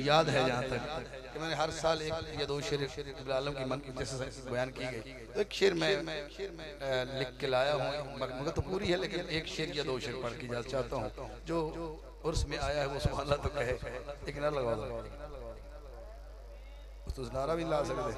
याद है जहाँ तक कि मैंने हर साल एक या दो शेर आलम की मन जैसे बयान की गई, तो एक शेर मैं लिख के लाया हूँ, मगर तो पूरी है लेकिन एक शेर या दो शेर पढ़ के जा चाहता हूँ। जो उर्स में आया है वो सुभान अल्लाह तो कहे। एक नारा लगा दो तो नारा भी ला सकते।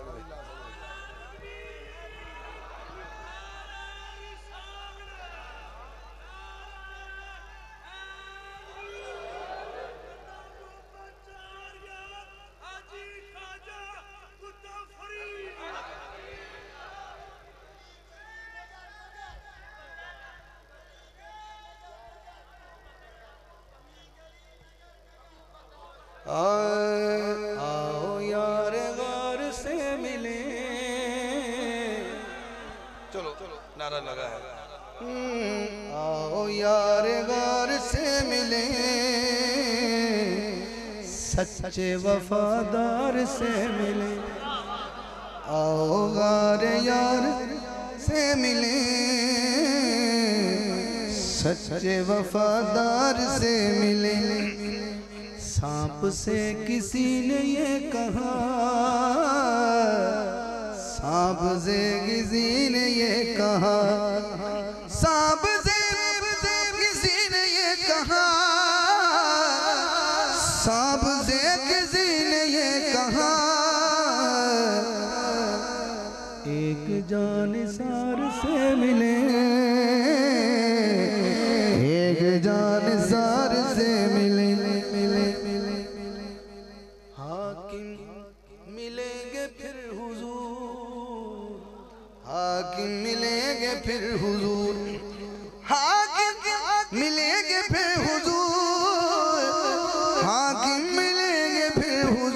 आओ यार गार से मिले, चलो नारा लगा है। आओ यार गार से मिले, सच्चे वफादार से मिले। आओ गार यार से मिले, सच्चे वफादार से मिले। सांप से किसी ने ये कहा, सांप से किसी ने ये कहा, सांप से किसी ने ये कहा, सांप से किसी ने ये कहा। एक जानिसार से मिले, एक जानिसार से मिले। मिलेंगे फिर हुजूर, हाकिम मिलेंगे फिर हुजूर, हाकिम मिलेंगे फिर हुजूर, हाकिम मिलेंगे फिर हुजूर।